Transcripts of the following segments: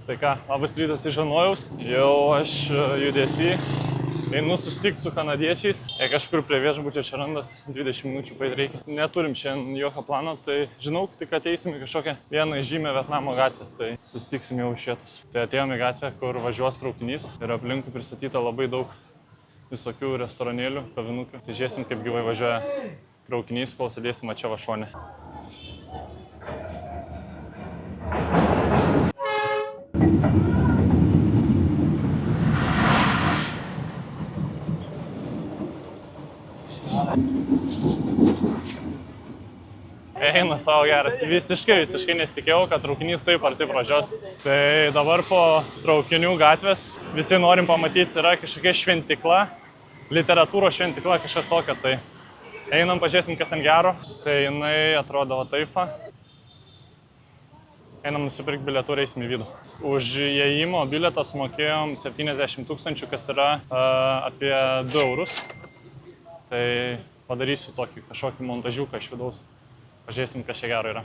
Tai ką, labas rytas iš Hanojaus. Jau aš judesį. Einu susitikti su kanadiečiais. Jei kažkur prie viešbučio čia randas, 20 minučių paeit reikia. Neturim šiandien jokio plano, tai žinau, tik ateisim į kažkokią vieną žymę Vietnamo gatvę. Tai susitiksim jau šietus. Tai atėjom į gatvę, kur važiuos traukinys ir aplinkui pristatyta labai daug visokių restoranėlių, kavinukių. Tai žiūrėsim, kaip gyvai važiuoja traukinys, kol sėdėsim čia va šone. Eina savo geras. Visiškai nesitikėjau, kad traukinys taip arti pražios. Tai dabar po traukinių gatvės visi norim pamatyti, yra kažkokia šventikla, literatūros šventikla, kažkas tokio. Tai einam, pažiūrėsim, kas ant gero. Tai jinai atrodo taifa. Einam nusipirkti bilietų ir eisim į vidų. Už įėjimo bilietą sumokėjom 70 000, kas yra apie 2 eurus. Tai padarysiu tokį kažkokį montažiuką iš vidaus. Pažiūrėsim, kas čia gero yra.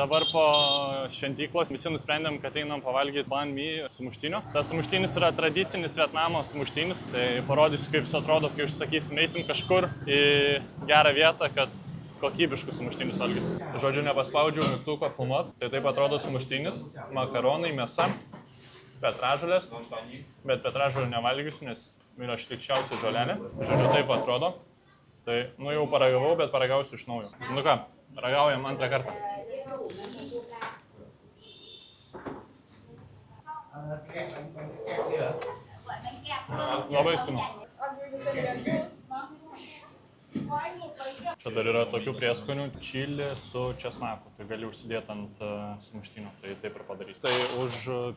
Dabar po šventyklos visi nusprendėm, kad einam pavalgyti banh mi sumuštinio. Tas sumuštinis yra tradicinis Vietnamo sumuštinis. Tai parodysiu, kaip jis atrodo, kai užsakysim, eisim kažkur į gerą vietą, kad kokybiškus sumuštinius valgyti. Žodžiu, nepaspaudžiau mygtuko filmuot. Tai taip atrodo sumuštinis, makaronai, mėsa, petražolės. Bet petražolę nevalgysiu, nes yra šlykščiausia žolelė. Žodžiu, taip atrodo. Tai, jau paragavau, bet paragausiu iš naujo. Nu ką, ragaujam antrą kartą. Labai skanu. Čia dar yra tokių prieskonių, čili su česnaku. Tai gali užsidėti ant sumuštinio, tai taip ir padarysiu. Tai už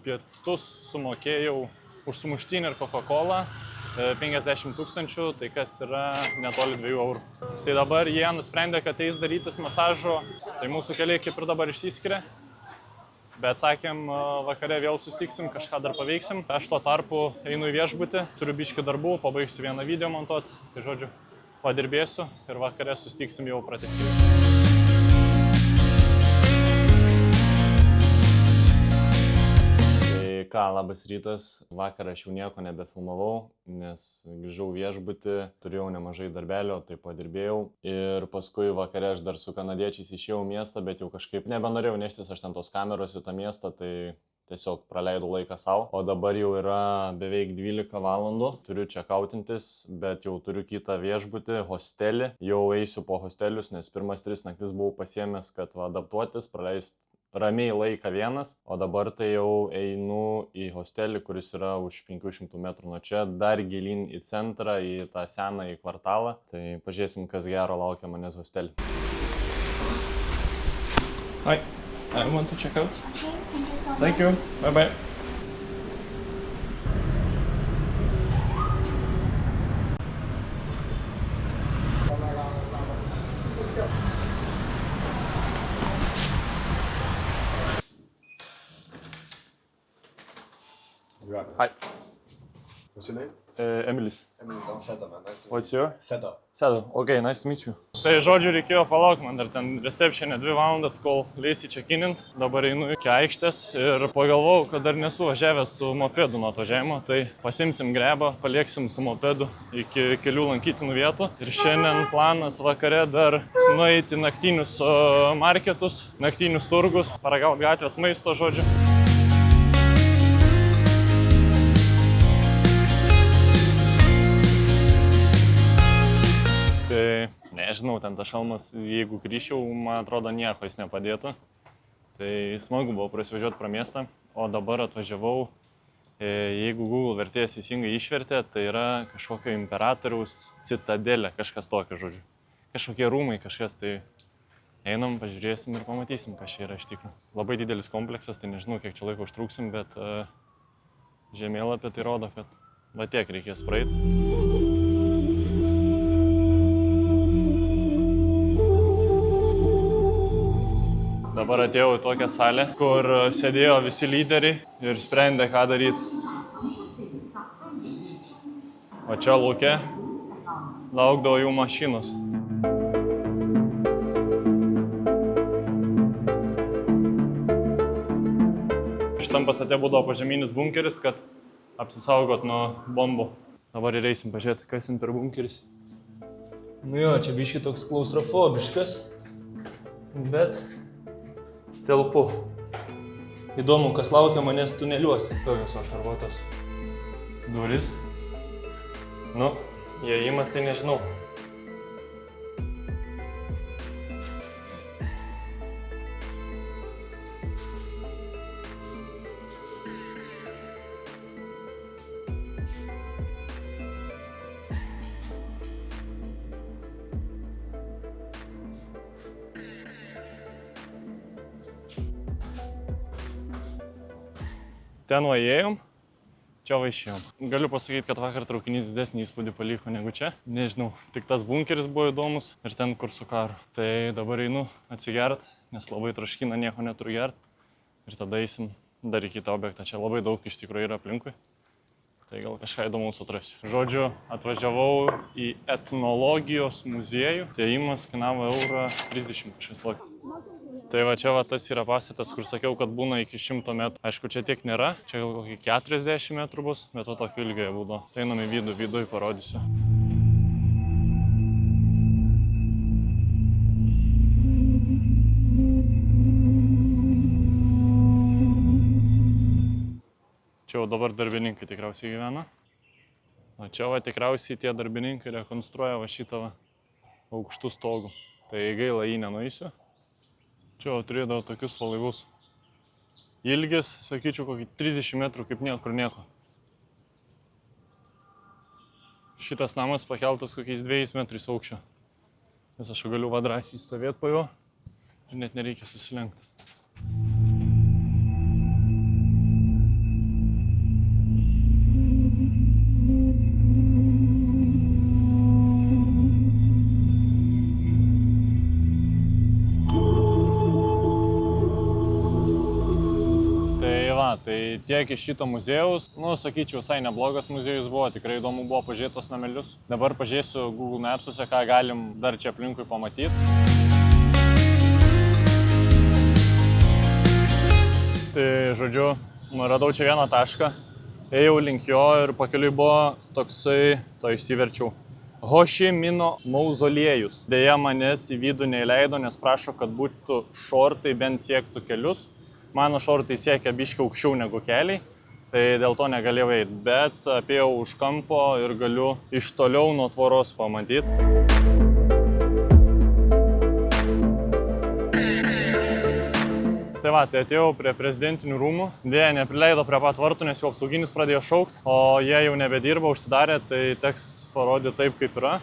pietus sumokėjau už sumuštinį ir Coca-Colą 50 000, tai kas yra netoli 2 eurų. Tai dabar jie nusprendė, kad eis darytis masažo, tai mūsų keliai kaip ir dabar išsiskiria. Bet sakėm, vakare vėl susitiksim, kažką dar paveiksim. Aš tuo tarpu einu į viešbutį, turiu biškį darbų, pabaigsiu vieną video montuoti. Tai žodžiu, padirbėsiu ir vakare susitiksim jau pratęsime. Ką, labas rytas. Vakar aš jau nieko nebefilmavau, nes grįžau viešbutį, turėjau nemažai darbelio, tai padirbėjau. Ir paskui vakare aš dar su kanadiečiais išėjau miestą, bet jau kažkaip nebenorėjau neštis aš ten tos kameros į tą miestą, tai tiesiog praleidau laiką savo. O dabar jau yra beveik 12 valandų, turiu čia kautintis, bet jau turiu kitą viešbutį, hostelį. Jau eisiu po hostelius, nes pirmas 3 naktis buvau pasiėmęs, kad adaptuotis, praleisti ramiai laiką vienas, o dabar tai jau einu į hostelį, kuris yra už 500 metrų nuo čia, dar gilyn į centrą, į tą senąjį kvartalą. Tai pažiūrėsim, kas gero laukia manęs hostelį. Hi, I want to check out. Thank you, bye bye. Hi. What's your name? Emilis. Emily, I'm Seda, man. Nice to meet you. What's your? Seda. Seda. Okay, nice to meet you. Tai žodžiu, reikėjo palaukti man dar ten receptionė 2 valandas, kol leisi check-inint. Dabar einu iki aikštės ir pagalvojau, kad dar nesu važiavęs su mopedu nuo atvažiavimo. Tai pasimsim grebą, palieksim su mopedu iki kelių lankytinų vietų. Ir šiandien planas vakare dar nueiti naktinius marketus, naktinius turgus, paragauti gatvės maisto, žodžiu. Tai nežinau, ten tas šalmas, jeigu grįžčiau, man atrodo, nieko jis nepadėtų. Tai smagu buvo prasivažiuoti pro miestą, o dabar atvažiavau, jeigu Google vertėjas teisingai išvertė, tai yra kažkokio imperatoriaus citadelė, kažkas tokio, žodžiu. Kažkokie rūmai, kažkas, tai einam, pažiūrėsim ir pamatysim, kas čia yra iš tikrųjų. Labai didelis kompleksas, tai nežinau, kiek čia laiko užtruksim, bet Žemėlapį tai rodo, kad va tiek reikės praeiti. Dabar atėjau į tokią salę, kur sėdėjo visi lyderiai ir sprendė, ką daryti. O čia lauke laukdavo jų mašinos. Šitam pastate būdavo požeminis bunkeris, kad apsisaugot nuo bombų. Dabar ir eisim pažiūrėti, kas jam per bunkeris. Nu jo, čia biški toks klaustrofobiškas, bet telpu. Įdomu, kas laukia manęs tuneliuose. Tokios va šarvuotos duris. Nu, įėjimas tai nežinau. Ten va įėjom, čia va išėjom. Galiu pasakyti, kad vakar traukinys didesnį įspūdį paliko negu čia. Nežinau, tik tas bunkeris buvo įdomus ir ten kur su karu. Tai dabar einu atsigert, nes labai troškina, nieko neturiu gert. Ir tada eisim dar į kitą objektą. Čia labai daug iš tikrųjų yra aplinkui. Tai gal kažką įdomaus atrasiu. Žodžiu, atvažiavau į etnologijos muziejų. Įėjimas kainavo €30 kažkas tokio. Tai va čia va tas yra pastatas, kur sakiau, kad būna iki 100 metrų. Aišku, čia tiek nėra, čia gal kokį 40 metrų bus, bet va tokio ilgio būdo. Tai einam į vidų parodysiu. Čia jau dabar darbininkai tikriausiai gyvena. O čia va tikriausiai tie darbininkai rekonstruoja va šitą va aukštų stogų. Tai gaila jį nenueisiu. Čia turėdavo tokius va laivus. Ilgis, sakyčiau, kokį 30 metrų kaip niekur nieko. Šitas namas pakeltas kokiais 2 metrais aukščio. Nes aš galiu va drąsiai stovėti po jo ir net nereikia susilenkti. Tai tiek iš šito muziejaus, sakyčiau, visai neblogas muziejus buvo, tikrai įdomu buvo pažiūrėti tos namelius. Dabar pažiūrėsiu Google Maps'uose, ką galim dar čia aplinkui pamatyti. Tai, žodžiu, radau čia vieną tašką, ėjau link jo ir pakeliui buvo toksai, to išsiverčiau, Ho Ši Mino mauzoliejus. Deja, manęs į vidų neįleido, nes prašo, kad būtų šortai bent siektų kelius. Mano šortai siekia biškiai aukščiau negu keliai, tai dėl to negalėjau eiti, bet apėjau už kampo ir galiu iš toliau nuo tvoros pamatyti. Tai va, tai atėjau prie prezidentinių rūmų, dėja neprileido prie pat vartų, nes jau apsauginis pradėjo šaukt, o jie jau nebedirba, užsidarė, tai teks parodyti taip, kaip yra.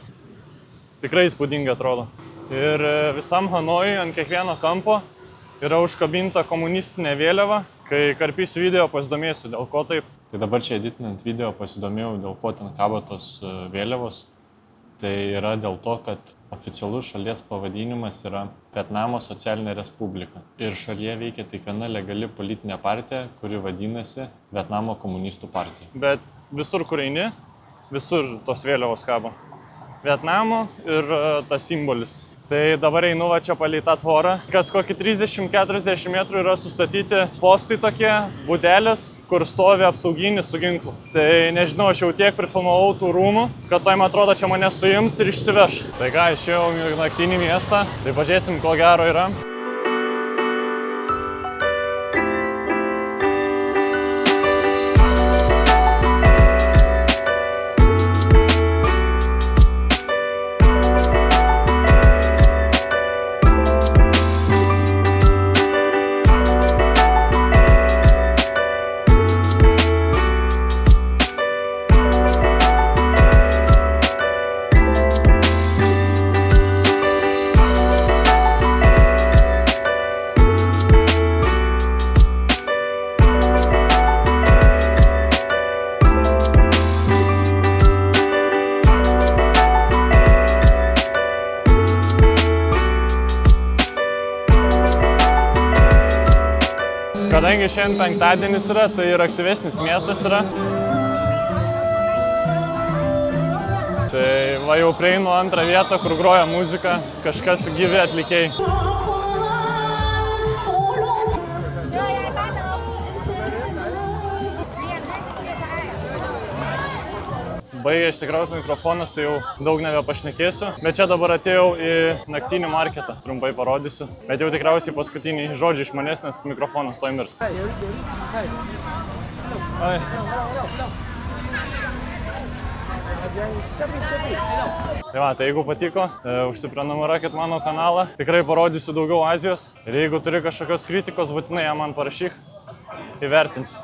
Tikrai įspūdingai atrodo. Ir visam Hanojui ant kiekvieno kampo yra užkabinta komunistinė vėliava. Kai karpysiu video, pasidomėsiu, dėl ko taip. Tai dabar čia editinant video pasidomėjau, dėl ko ten kabo tos vėliavos. Tai yra dėl to, kad oficialus šalies pavadinimas yra Vietnamo socialinė respublika. Ir šalyje veikia tik viena legali politinė partija, kuri vadinasi Vietnamo komunistų partija. Bet visur, kur eini, visur tos vėliavos kabo. Vietnamo ir tas simbolis. Tai dabar einu va čia palei tą tvorą. Kas kokį 30-40 metrų yra sustatyti postai tokie, būdelės, kur stovi apsauginis su ginklu. Tai nežinau, aš jau tiek prifilmavau tų rūmų, kad tai, man atrodo, čia mane suims ir išsiveš. Tai ką, išėjau į naktinį miestą, tai pažiūrėsim, ko gero yra. Kadangi šiandien penktadienis yra, tai ir aktyvesnis miestas yra. Tai va jau prieinu antrą vietą, kur groja muzika, kažkas gyvi atlikėjai. Baigė išsikrauti mikrofonas, tai jau daug nebepašnekėsiu. Bet čia dabar atėjau į naktinį marketą, trumpai parodysiu. Bet jau tikriausiai paskutiniai žodžiai iš manęs, nes mikrofonas toj mirs. Ai. Tai va, tai jeigu patiko, užsiprenumeruokit mano kanalą. Tikrai parodysiu daugiau Azijos. Ir jeigu turi kažkokios kritikos, būtinai ją man parašyk. Įvertinsiu.